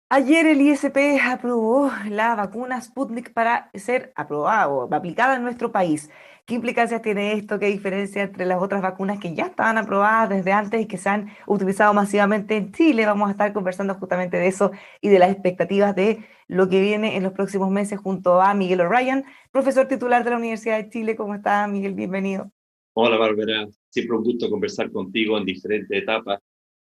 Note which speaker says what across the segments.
Speaker 1: Ayer el ISP aprobó la vacuna Sputnik para ser aprobada o aplicada en nuestro país. ¿Qué implicancias tiene esto? ¿Qué diferencia entre las otras vacunas que ya estaban aprobadas desde antes y que se han utilizado masivamente en Chile? Vamos a estar conversando justamente de eso y de las expectativas de lo que viene en los próximos meses junto a Miguel O'Ryan, profesor titular de la Universidad de Chile. ¿Cómo está, Miguel? Bienvenido.
Speaker 2: Hola Bárbara, siempre un gusto conversar contigo en diferentes etapas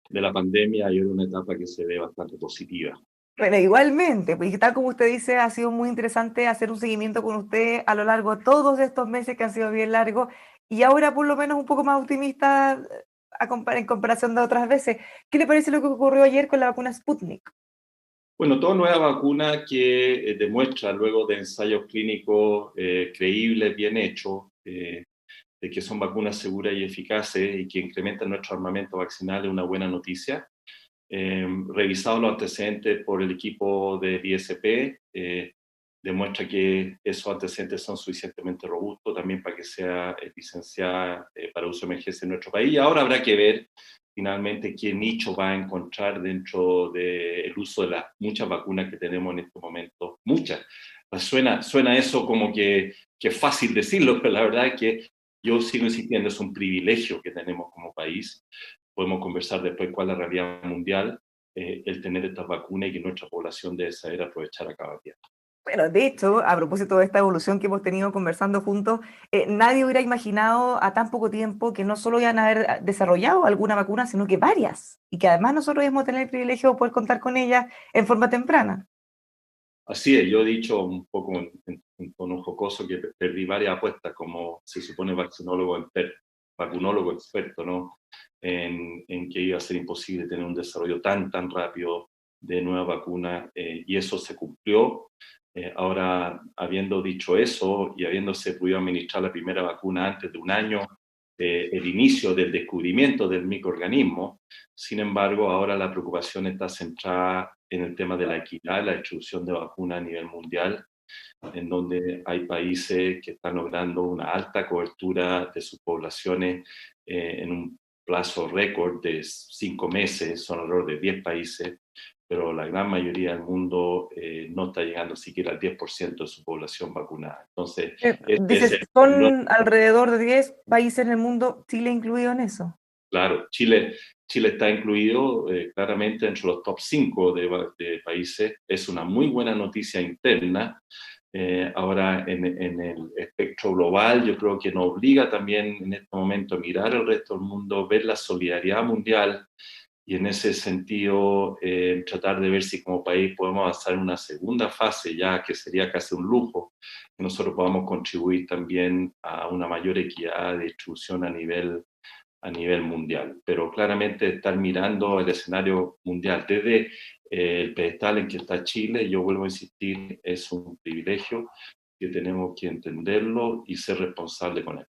Speaker 2: de la pandemia y en una etapa que se ve bastante positiva.
Speaker 1: Bueno, igualmente, pues tal como usted dice, ha sido muy interesante hacer un seguimiento con usted a lo largo de todos estos meses que han sido bien largos y ahora por lo menos un poco más optimista en comparación de otras veces. ¿Qué le parece lo que ocurrió ayer con la vacuna Sputnik?
Speaker 2: Bueno, toda nueva vacuna que demuestra luego de ensayos clínicos creíbles, bien hechos, de que son vacunas seguras y eficaces y que incrementan nuestro armamento vaccinal es una buena noticia. Revisado los antecedentes por el equipo de ISP, demuestra que esos antecedentes son suficientemente robustos también para que sea licenciada para uso de emergencia en nuestro país. Y ahora habrá que ver finalmente qué nicho va a encontrar dentro del uso de las muchas vacunas que tenemos en este momento. Muchas. Suena eso como que es fácil decirlo, pero la verdad es que yo sigo insistiendo, es un privilegio que tenemos como país. Podemos conversar después cuál es la realidad mundial, el tener estas vacunas y que nuestra población debe saber aprovechar a cada día.
Speaker 1: Bueno, de hecho, a propósito de esta evolución que hemos tenido conversando juntos, nadie hubiera imaginado a tan poco tiempo que no solo iban a haber desarrollado alguna vacuna, sino que varias, y que además nosotros íbamos a tener el privilegio de poder contar con ellas en forma temprana.
Speaker 2: Así es, yo he dicho un poco en tono jocoso que perdí varias apuestas como se supone vacunólogo experto, ¿no? En que iba a ser imposible tener un desarrollo tan rápido de nueva vacuna y eso se cumplió. Ahora, habiendo dicho eso y habiéndose podido administrar la primera vacuna antes de un año, el inicio del descubrimiento del microorganismo, sin embargo, ahora la preocupación está centrada en el tema de la equidad, la distribución de vacunas a nivel mundial, en donde hay países que están logrando una alta cobertura de sus poblaciones en un plazo récord de 5 meses, son alrededor de 10 países, pero la gran mayoría del mundo no está llegando siquiera al 10% de su población vacunada. Entonces, este es
Speaker 1: Dices, son alrededor de 10 países en el mundo, Chile incluido en eso.
Speaker 2: claro, Chile está incluido claramente entre los top 5 de países. Es una muy buena noticia interna. Ahora, en el espectro global, yo creo que nos obliga también en este momento a mirar al resto del mundo, ver la solidaridad mundial y en ese sentido tratar de ver si como país podemos avanzar en una segunda fase ya, que sería casi un lujo, que nosotros podamos contribuir también a una mayor equidad de distribución a nivel mundial, pero claramente estar mirando el escenario mundial desde el pedestal en que está Chile, yo vuelvo a insistir, es un privilegio que tenemos que entenderlo y ser responsable con él.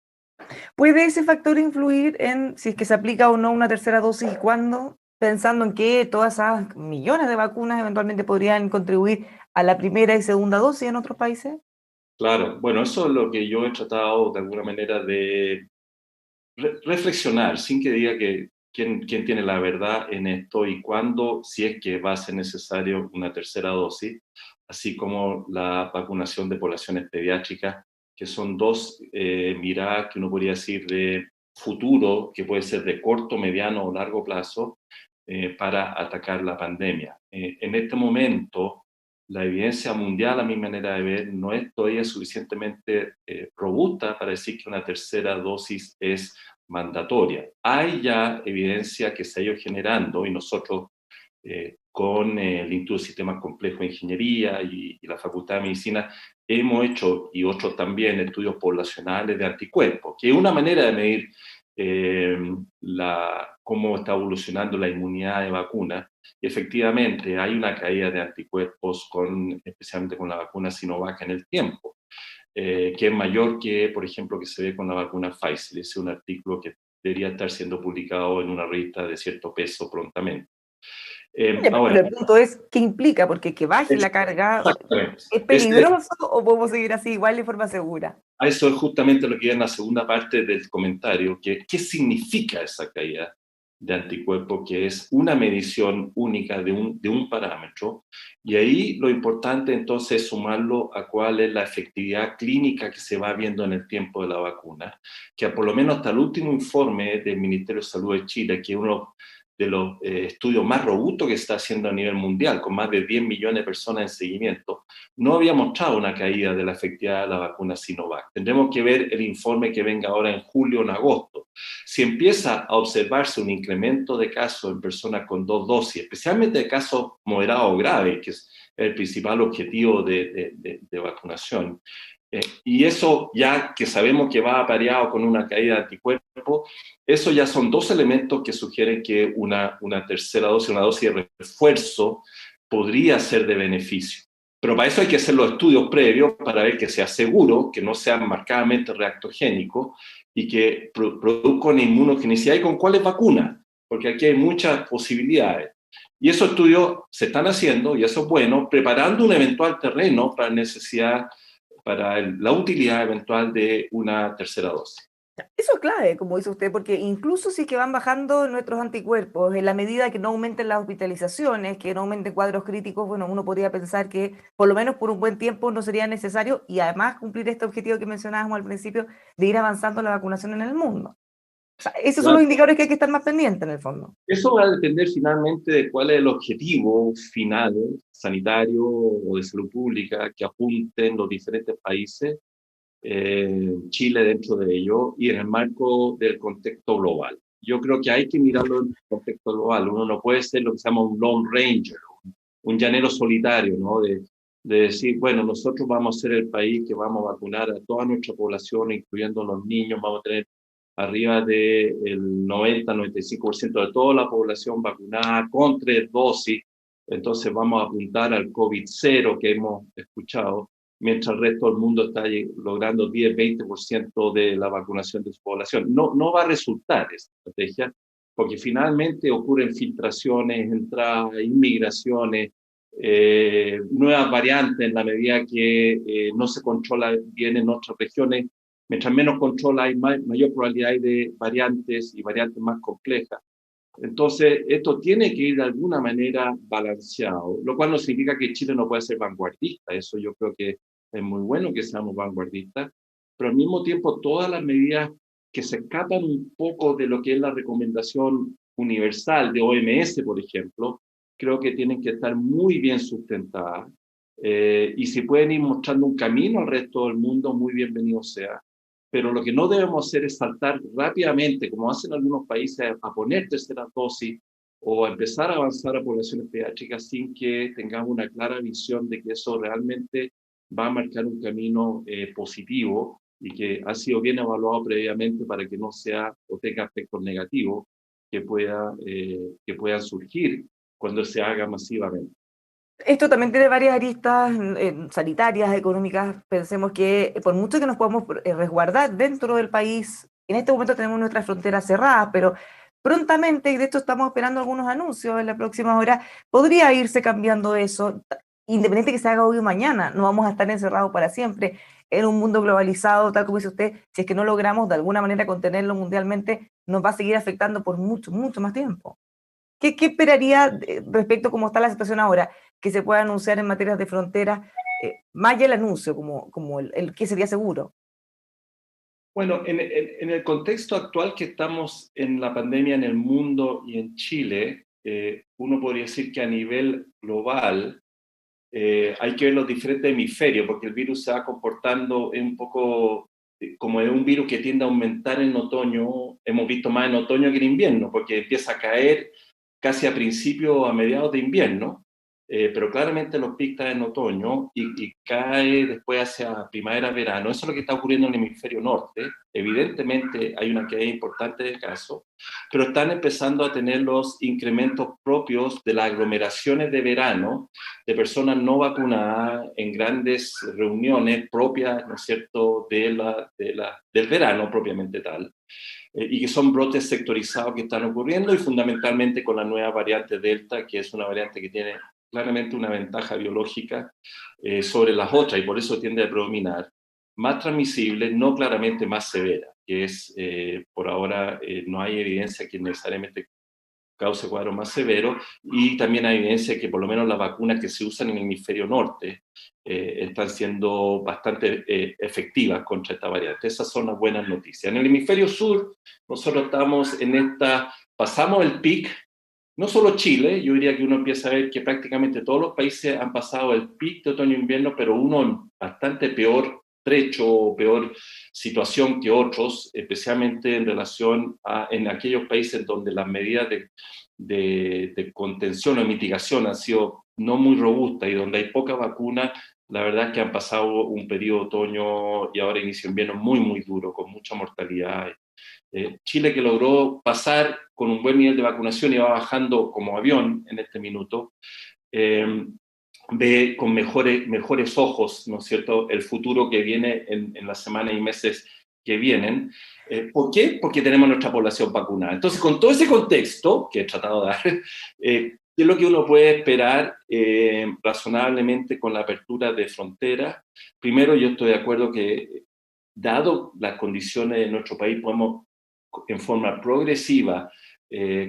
Speaker 1: ¿Puede ese factor influir en si es que se aplica o no una tercera dosis y cuándo? Pensando en que todas esas millones de vacunas eventualmente podrían contribuir a la primera y segunda dosis en otros países.
Speaker 2: Claro, bueno, eso es lo que yo he tratado de alguna manera de reflexionar, sin que diga que quién tiene la verdad en esto y cuándo, si es que va a ser necesario una tercera dosis, así como la vacunación de poblaciones pediátricas, que son dos miradas que uno podría decir de futuro, que puede ser de corto, mediano o largo plazo, para atacar la pandemia. En este momento, la evidencia mundial, a mi manera de ver, no es todavía suficientemente robusta para decir que una tercera dosis es mandatoria. Hay ya evidencia que se ha ido generando y nosotros con el Instituto de Sistemas Complejos de Ingeniería y la Facultad de Medicina hemos hecho, y otros también, estudios poblacionales de anticuerpos, que es una manera de medir eh, cómo está evolucionando la inmunidad de vacuna. Y efectivamente, hay una caída de anticuerpos, especialmente con la vacuna Sinovac en el tiempo, que es mayor que, por ejemplo, que se ve con la vacuna Pfizer. Ese es un artículo que debería estar siendo publicado en una revista de cierto peso prontamente.
Speaker 1: Ya,
Speaker 2: Ahora,
Speaker 1: pero el punto es, ¿qué implica? Porque que baje la carga,
Speaker 2: exactamente.
Speaker 1: ¿es peligroso o podemos seguir así igual de forma segura?
Speaker 2: a eso es justamente lo que iba en la segunda parte del comentario, que qué significa esa caída de anticuerpos, que es una medición única de un parámetro, y ahí lo importante entonces es sumarlo a cuál es la efectividad clínica que se va viendo en el tiempo de la vacuna, que por lo menos hasta el último informe del Ministerio de Salud de Chile, que es uno de los estudios más robustos que se está haciendo a nivel mundial, con más de 10 millones de personas en seguimiento, no había mostrado una caída de la efectividad de la vacuna Sinovac. Tendremos que ver el informe que venga ahora en julio o en agosto. Si empieza a observarse un incremento de casos en personas con 2 dosis, especialmente de casos moderados o graves, que es el principal objetivo de vacunación, y eso ya que sabemos que va apareado con una caída de anticuerpos, eso ya son dos elementos que sugieren que una tercera dosis, una dosis de refuerzo, podría ser de beneficio. Pero para eso hay que hacer los estudios previos para ver que sea seguro, que no sea marcadamente reactogénico y que produzca una inmunogenicidad. ¿Y con cuáles vacunas? Porque aquí hay muchas posibilidades. Y esos estudios se están haciendo, y eso es bueno, preparando un eventual terreno para necesidad, para la utilidad eventual de una tercera dosis.
Speaker 1: Eso es clave, como dice usted, porque incluso si es que van bajando nuestros anticuerpos, en la medida que no aumenten las hospitalizaciones, que no aumenten cuadros críticos, bueno, uno podría pensar que por lo menos por un buen tiempo no sería necesario y además cumplir este objetivo que mencionábamos al principio de ir avanzando la vacunación en el mundo. O sea, esos son los indicadores que hay que estar más pendientes en el fondo.
Speaker 2: Eso va a depender finalmente de cuál es el objetivo final sanitario o de salud pública que apunten los diferentes países, Chile dentro de ello, y en el marco del contexto global. Yo creo que hay que mirarlo en el contexto global. Uno no puede ser lo que se llama un lone ranger, un llanero solitario, ¿no? De decir, bueno, nosotros vamos a ser el país que vamos a vacunar a toda nuestra población, incluyendo los niños, vamos a tener arriba del 90-95% de toda la población vacunada con 3 dosis, entonces vamos a apuntar al COVID-0 que hemos escuchado, mientras el resto del mundo está logrando 10-20% de la vacunación de su población. No, no va a resultar esa estrategia, porque finalmente ocurren filtraciones, entradas, inmigraciones, nuevas variantes en la medida que no se controla bien en otras regiones. Mientras menos control hay, mayor probabilidad hay de variantes y variantes más complejas. Entonces, esto tiene que ir de alguna manera balanceado, lo cual no significa que Chile no pueda ser vanguardista. Eso yo creo que es muy bueno que seamos vanguardistas, pero al mismo tiempo todas las medidas que se escapan un poco de lo que es la recomendación universal de OMS, por ejemplo, creo que tienen que estar muy bien sustentadas, y si pueden ir mostrando un camino al resto del mundo, muy bienvenido sea. Pero lo que no debemos hacer es saltar rápidamente, como hacen algunos países, a poner tercera dosis o a empezar a avanzar a poblaciones pediátricas sin que tengamos una clara visión de que eso realmente va a marcar un camino positivo y que ha sido bien evaluado previamente para que no sea o tenga aspectos negativos que puedan surgir cuando se haga masivamente.
Speaker 1: Esto también tiene varias aristas sanitarias, económicas. Pensemos que por mucho que nos podamos resguardar dentro del país, en este momento tenemos nuestras fronteras cerradas, pero prontamente, y de hecho estamos esperando algunos anuncios en la próxima hora, podría irse cambiando eso, independiente que se haga hoy o mañana. No vamos a estar encerrados para siempre en un mundo globalizado, tal como dice usted. Si es que no logramos de alguna manera contenerlo mundialmente, nos va a seguir afectando por mucho, mucho más tiempo. ¿Qué esperaría respecto a cómo está la situación ahora, que se pueda anunciar en materias de frontera, más allá el anuncio, como el que sería seguro?
Speaker 2: Bueno, en el contexto actual que estamos en la pandemia en el mundo y en Chile, uno podría decir que a nivel global hay que ver los diferentes hemisferios, porque el virus se va comportando un poco como es un virus que tiende a aumentar en otoño. Hemos visto más en otoño que en invierno, porque empieza a caer casi a principios, a mediados de invierno, pero claramente los picos en otoño y cae después hacia primavera-verano. Eso es lo que está ocurriendo en el hemisferio norte. Evidentemente hay una caída importante de casos, pero están empezando a tener los incrementos propios de las aglomeraciones de verano, de personas no vacunadas en grandes reuniones propias, ¿no es cierto?, del verano propiamente tal, y que son brotes sectorizados que están ocurriendo, y fundamentalmente con la nueva variante Delta, que es una variante que tiene claramente una ventaja biológica sobre las otras, y por eso tiende a predominar. más transmisible, no claramente más severa, que es, por ahora, no hay evidencia que necesariamente cause cuadros más severos, y también hay evidencia que por lo menos las vacunas que se usan en el hemisferio norte están siendo bastante efectivas contra esta variante. Esas son las buenas noticias. En el hemisferio sur, nosotros estamos en pasamos el pic, no solo Chile, yo diría que uno empieza a ver que prácticamente todos los países han pasado el pic de otoño-invierno, pero uno en bastante peor trecho o peor situación que otros, especialmente en relación en aquellos países donde las medidas de contención o mitigación han sido no muy robustas y donde hay poca vacuna. La verdad es que han pasado un periodo otoño y ahora inicio invierno muy, muy duro, con mucha mortalidad. Chile, que logró pasar con un buen nivel de vacunación y va bajando como avión en este minuto, ve con mejores ojos, ¿no es cierto?, el futuro que viene en las semanas y meses que vienen. ¿Por qué? Porque tenemos nuestra población vacunada. Entonces, con todo ese contexto que he tratado de dar, ¿qué es lo que uno puede esperar razonablemente con la apertura de fronteras? Primero, yo estoy de acuerdo que, dado las condiciones de nuestro país, podemos en forma progresiva,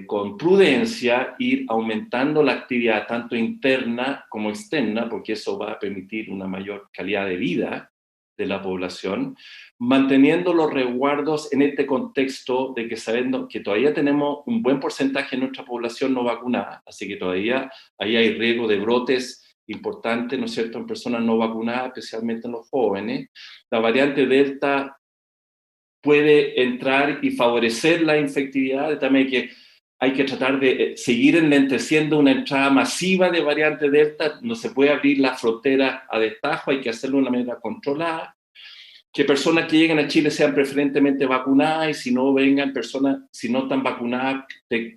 Speaker 2: con prudencia, ir aumentando la actividad tanto interna como externa, porque eso va a permitir una mayor calidad de vida de la población, manteniendo los resguardos en este contexto de que sabiendo que todavía tenemos un buen porcentaje de nuestra población no vacunada, así que todavía ahí hay riesgo de brotes importantes, ¿no es cierto?, en personas no vacunadas, especialmente en los jóvenes. La variante Delta puede entrar y favorecer la infectividad, también que hay que tratar de seguir enlenteciendo una entrada masiva de variante Delta, no se puede abrir la frontera a destajo, hay que hacerlo de una manera controlada, que personas que lleguen a Chile sean preferentemente vacunadas y si no vengan personas, si no están vacunadas,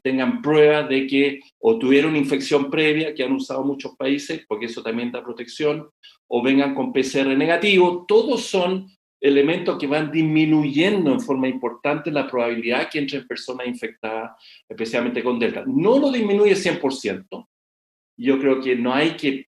Speaker 2: tengan pruebas de que o tuvieron infección previa, que han usado muchos países, porque eso también da protección, o vengan con PCR negativo. Todos son elementos que van disminuyendo en forma importante la probabilidad que entren personas infectadas, especialmente con Delta. No lo disminuye 100%. Yo creo que no hay que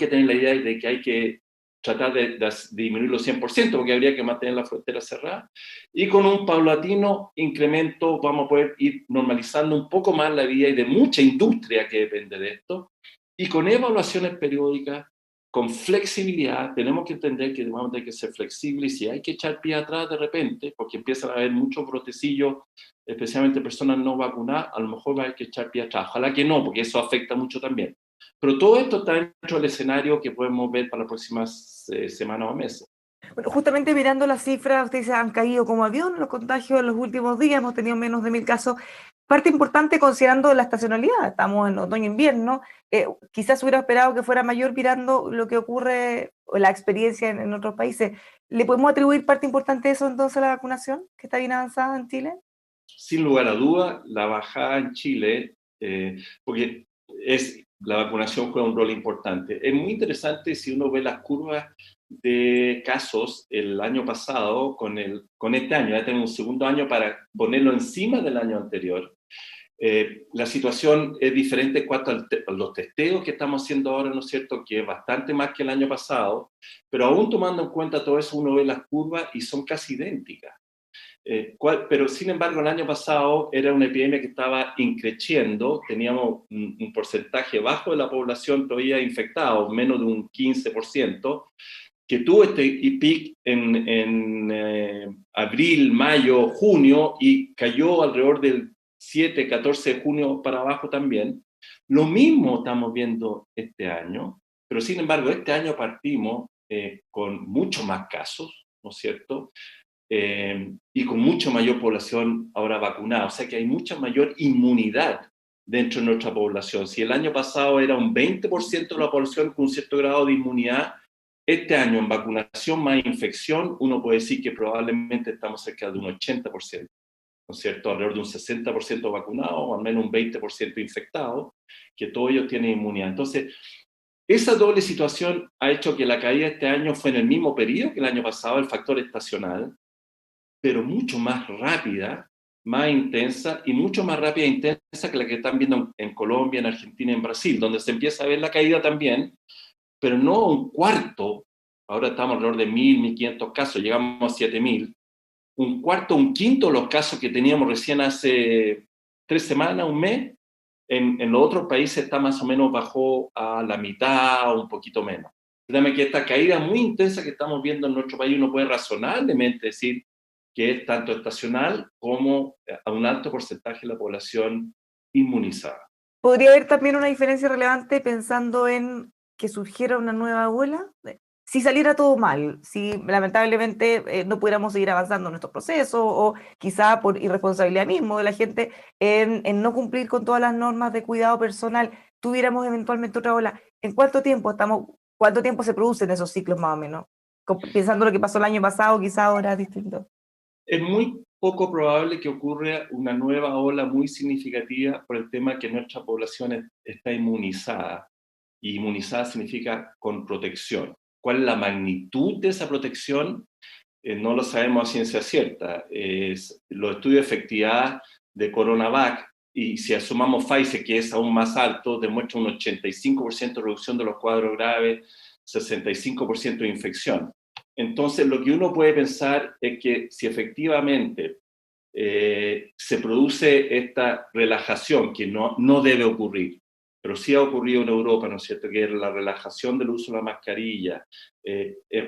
Speaker 2: tener la idea de que hay que tratar de disminuirlo 100%, porque habría que mantener la frontera cerrada. Y con un paulatino incremento vamos a poder ir normalizando un poco más la vida, y de mucha industria que depende de esto. Y con evaluaciones periódicas, con flexibilidad, tenemos que entender que vamos a tener que ser flexibles y si hay que echar pie atrás de repente, porque empiezan a haber muchos brotecillos, especialmente personas no vacunadas, a lo mejor va a haber que echar pie atrás. Ojalá que no, porque eso afecta mucho también. Pero todo esto está dentro del escenario que podemos ver para las próximas semanas o meses.
Speaker 1: Bueno, justamente mirando las cifras, ustedes han caído como avión los contagios en los últimos días, hemos tenido menos de 1.000 casos. Parte importante considerando la estacionalidad, estamos en otoño-invierno, quizás hubiera esperado que fuera mayor mirando lo que ocurre o la experiencia en otros países. ¿Le podemos atribuir parte importante de eso entonces a la vacunación, que está bien avanzada en Chile?
Speaker 2: Sin lugar a duda, la bajada en Chile, porque la vacunación juega un rol importante. Es muy interesante si uno ve las curvas de casos el año pasado con este año. Ya tenemos un segundo año para ponerlo encima del año anterior. La situación es diferente en cuanto a los testeos que estamos haciendo ahora, ¿no es cierto?, que es bastante más que el año pasado, pero aún tomando en cuenta todo eso, uno ve las curvas y son casi idénticas. Pero sin embargo, el año pasado era una epidemia que estaba increciendo, teníamos un porcentaje bajo de la población todavía infectado, menos de un 15%, que tuvo este pic en abril, mayo, junio, y cayó alrededor del 7, 14 de junio para abajo también. Lo mismo estamos viendo este año, pero sin embargo, este año partimos con muchos más casos, ¿no es cierto?, y con mucha mayor población ahora vacunada. O sea que hay mucha mayor inmunidad dentro de nuestra población. Si el año pasado era un 20% de la población con un cierto grado de inmunidad, este año en vacunación más infección, uno puede decir que probablemente estamos cerca de un 80%, ¿no es cierto?, alrededor de un 60% vacunado o al menos un 20% infectado, que todos ellos tienen inmunidad. Entonces, esa doble situación ha hecho que la caída este año fue en el mismo periodo que el año pasado, el factor estacional, pero mucho más rápida, más intensa y mucho más rápida e intensa que la que están viendo en Colombia, en Argentina y en Brasil, donde se empieza a ver la caída también, pero no un cuarto ahora estamos alrededor de 1.000, 1.500 casos, llegamos a 7.000. Un cuarto, un quinto de los casos que teníamos recién hace 3 semanas, un mes, en los otros países está más o menos bajó a la mitad o un poquito menos. Créame que esta caída muy intensa que estamos viendo en nuestro país, uno puede razonablemente decir que es tanto estacional como a un alto porcentaje de la población inmunizada.
Speaker 1: ¿Podría haber también una diferencia relevante pensando en que surgiera una nueva ola? Si saliera todo mal, si lamentablemente no pudiéramos seguir avanzando en nuestro proceso o quizá por irresponsabilidad mismo de la gente en no cumplir con todas las normas de cuidado personal, tuviéramos eventualmente otra ola. ¿En cuánto tiempo se producen esos ciclos más o menos? Pensando lo que pasó el año pasado, quizá ahora es distinto.
Speaker 2: Es muy poco probable que ocurra una nueva ola muy significativa por el tema que nuestra población está inmunizada. Y inmunizada significa con protección. ¿Cuál es la magnitud de esa protección? No lo sabemos a ciencia cierta. Los estudios de efectividad de CoronaVac, y si asumamos Pfizer, que es aún más alto, demuestra un 85% de reducción de los cuadros graves, 65% de infección. Entonces, lo que uno puede pensar es que si efectivamente se produce esta relajación, que no debe ocurrir, pero sí ha ocurrido en Europa, ¿no es cierto?, que es la relajación del uso de la mascarilla,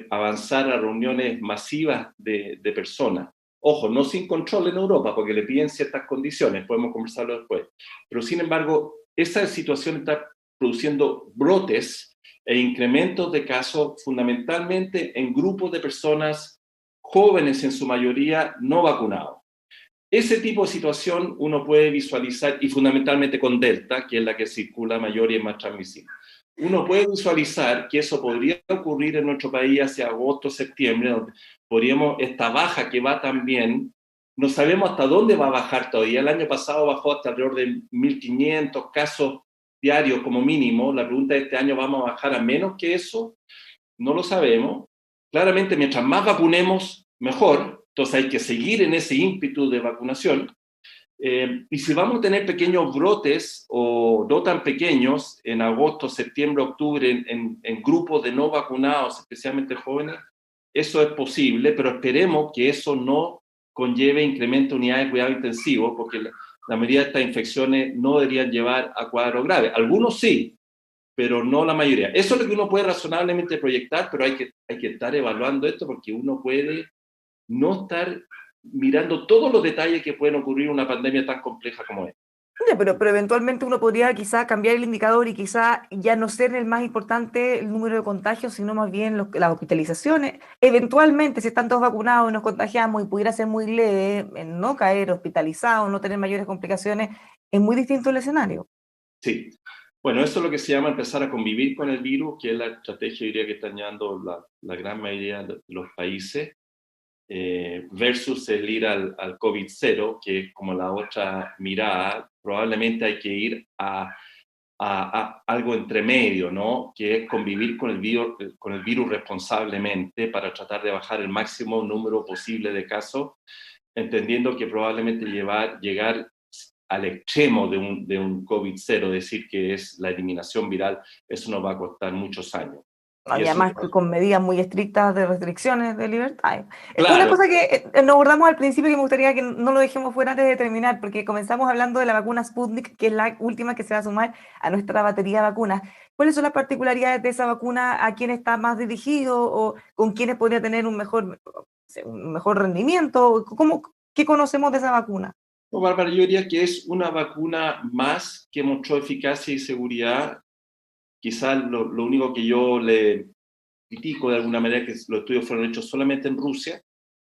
Speaker 2: avanzar a reuniones masivas de personas. Ojo, no sin control en Europa, porque le piden ciertas condiciones, podemos conversarlo después. Pero sin embargo, esa situación está produciendo brotes e incrementos de casos fundamentalmente en grupos de personas jóvenes en su mayoría no vacunados. Ese tipo de situación uno puede visualizar, y fundamentalmente con Delta, que es la que circula mayor y es más transmisible. Uno puede visualizar que eso podría ocurrir en nuestro país hacia agosto, septiembre, donde podríamos, esta baja que va también, no sabemos hasta dónde va a bajar todavía. El año pasado bajó hasta alrededor de 1.500 casos diarios como mínimo. La pregunta de este año, ¿vamos a bajar a menos que eso? No lo sabemos. Claramente, mientras más vacunemos, mejor. Entonces hay que seguir en ese ímpetu de vacunación. Y si vamos a tener pequeños brotes o no tan pequeños en agosto, septiembre, octubre, en grupos de no vacunados, especialmente jóvenes, eso es posible, pero esperemos que eso no conlleve incremento de unidades de cuidado intensivo, porque la mayoría de estas infecciones no deberían llevar a cuadros graves. Algunos sí, pero no la mayoría. Eso es lo que uno puede razonablemente proyectar, pero hay que estar evaluando esto porque uno puede no estar mirando todos los detalles que pueden ocurrir en una pandemia tan compleja como esta.
Speaker 1: Ya, pero eventualmente uno podría quizá cambiar el indicador y quizá ya no ser el más importante el número de contagios, sino más bien las hospitalizaciones. Eventualmente, si están todos vacunados y nos contagiamos y pudiera ser muy leve, en no caer hospitalizados, no tener mayores complicaciones, es muy distinto el escenario.
Speaker 2: Sí. Bueno, eso es lo que se llama empezar a convivir con el virus, que es la estrategia, diría, que están llevando la gran mayoría de los países, versus el ir al COVID-0, que es como la otra mirada. Probablemente hay que ir a algo entre medio, ¿no? Que es convivir con el virus responsablemente para tratar de bajar el máximo número posible de casos, entendiendo que probablemente llegar al extremo de un COVID-0, decir que es la eliminación viral, eso nos va a costar muchos años.
Speaker 1: No,
Speaker 2: Y
Speaker 1: y
Speaker 2: eso,
Speaker 1: además con medidas muy estrictas de restricciones de libertad. Una
Speaker 2: claro,
Speaker 1: cosa que nos abordamos al principio que me gustaría que no lo dejemos fuera antes de terminar, porque comenzamos hablando de la vacuna Sputnik, que es la última que se va a sumar a nuestra batería de vacunas. ¿Cuáles son las particularidades de esa vacuna? ¿A quién está más dirigido o con quiénes podría tener un mejor rendimiento? ¿Qué conocemos de esa vacuna?
Speaker 2: no, Bárbara, yo diría que es una vacuna más que mostró eficacia y seguridad. Quizás lo único que yo le critico de alguna manera es que los estudios fueron hechos solamente en Rusia,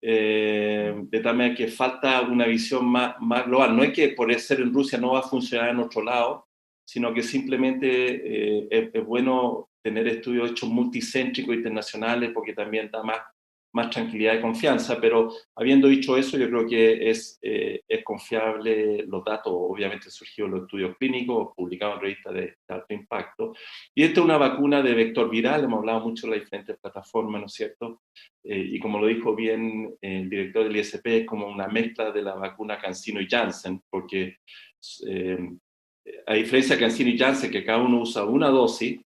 Speaker 2: de tal manera que falta una visión más global. No es que por ser en Rusia no va a funcionar en otro lado, sino que simplemente es bueno tener estudios hechos multicéntricos internacionales porque también da más tranquilidad y confianza, pero habiendo dicho eso, yo creo que es confiable los datos. Obviamente surgieron los estudios clínicos publicados en revistas de alto impacto, y esta es una vacuna de vector viral. Hemos hablado mucho de las diferentes plataformas, ¿no es cierto? Y como lo dijo bien el director del ISP, es como una mezcla de la vacuna CanSino y Janssen, porque a diferencia de CanSino y Janssen, que cada uno usa una dosis,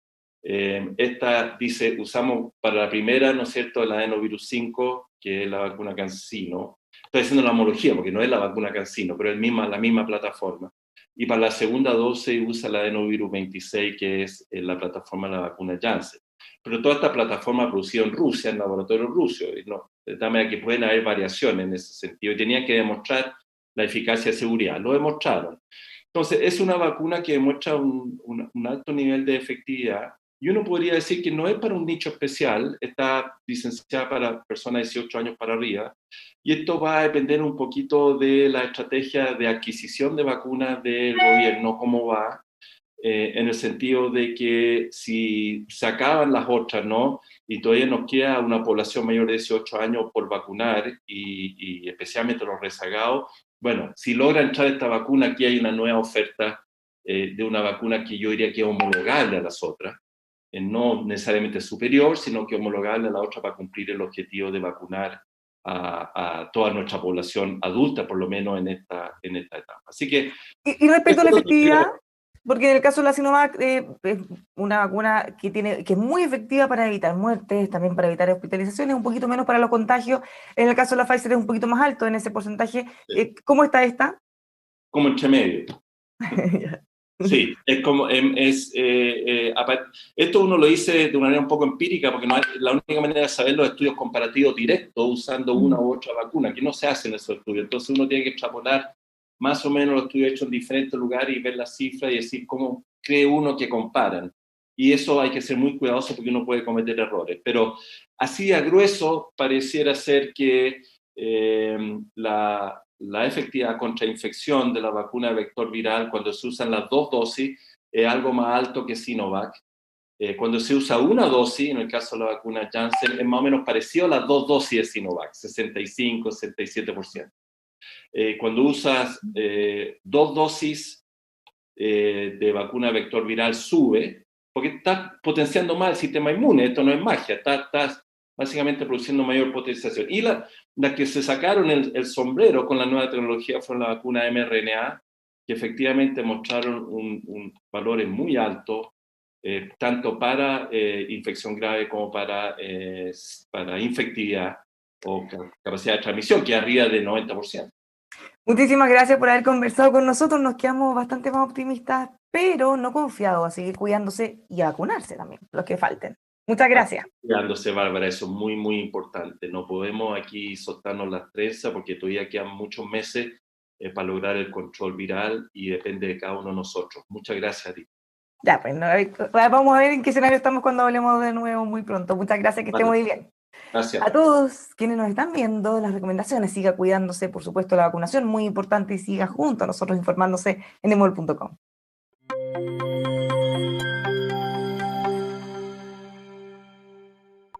Speaker 2: Esta dice, usamos para la primera, ¿no es cierto?, el adenovirus 5, que es la vacuna CanSino. Estoy haciendo la homología porque no es la vacuna CanSino, pero es la misma plataforma. Y para la segunda dosis usa el adenovirus 26, que es la plataforma de la vacuna Janssen. Pero toda esta plataforma producida en Rusia, en laboratorios rusos, ¿no? De tal manera que pueden haber variaciones en ese sentido. Y tenían que demostrar la eficacia y seguridad. Lo demostraron. Entonces, es una vacuna que demuestra un alto nivel de efectividad. Y uno podría decir que no es para un nicho especial, está licenciada para personas de 18 años para arriba, y esto va a depender un poquito de la estrategia de adquisición de vacunas del gobierno, cómo va, en el sentido de que si se acaban las otras, ¿no? Y todavía nos queda una población mayor de 18 años por vacunar, y especialmente los rezagados, bueno, si logra entrar esta vacuna, aquí hay una nueva oferta de una vacuna que yo diría que es homologable a las otras, no necesariamente superior, sino que homologable a la otra para cumplir el objetivo de vacunar a toda nuestra población adulta, por lo menos en esta etapa. Así que
Speaker 1: Y respecto
Speaker 2: eso
Speaker 1: a la
Speaker 2: es lo que
Speaker 1: efectividad,
Speaker 2: quiero.
Speaker 1: porque en el caso de la Sinovac es una vacuna que es muy efectiva para evitar muertes, también para evitar hospitalizaciones, un poquito menos para los contagios. En el caso de la Pfizer es un poquito más alto en ese porcentaje. ¿Cómo está esta?
Speaker 2: Como entre medio. Sí, es como, esto uno lo dice de una manera un poco empírica, porque no es la única manera de saber los estudios comparativos directos usando una u otra vacuna, que no se hacen esos estudios. Entonces uno tiene que extrapolar más o menos los estudios hechos en diferentes lugares y ver las cifras y decir cómo cree uno que comparan. Y eso hay que ser muy cuidadoso porque uno puede cometer errores. Pero así a grueso pareciera ser que la efectividad contra infección de la vacuna de vector viral cuando se usan las dos dosis es algo más alto que Sinovac. Cuando se usa una dosis, en el caso de la vacuna Janssen, es más o menos parecido a las dos dosis de Sinovac, 65, 67%. Cuando usas dos dosis de vacuna vector viral sube, porque estás potenciando más el sistema inmune, esto no es magia, estás básicamente produciendo mayor potenciación. Y la que se sacaron el sombrero con la nueva tecnología fue la vacuna mRNA, que efectivamente mostraron un valores muy altos, tanto para infección grave como para infectividad o capacidad de transmisión, que es arriba del 90%.
Speaker 1: Muchísimas gracias por haber conversado con nosotros. Nos quedamos bastante más optimistas, pero no confiados, a seguir cuidándose y a vacunarse también, los que falten. Muchas gracias.
Speaker 2: Cuidándose, Bárbara, eso es muy, muy importante. No podemos aquí soltarnos las trenzas porque todavía quedan muchos meses para lograr el control viral y depende de cada uno de nosotros. Muchas gracias a ti.
Speaker 1: Ya, pues vamos a ver en qué escenario estamos cuando hablemos de nuevo muy pronto. Muchas gracias, que esté
Speaker 2: Vale,
Speaker 1: muy bien.
Speaker 2: gracias.
Speaker 1: A todos quienes nos están viendo, las recomendaciones, siga cuidándose, por supuesto, la vacunación, muy importante, y siga junto a nosotros informándose en emol.com.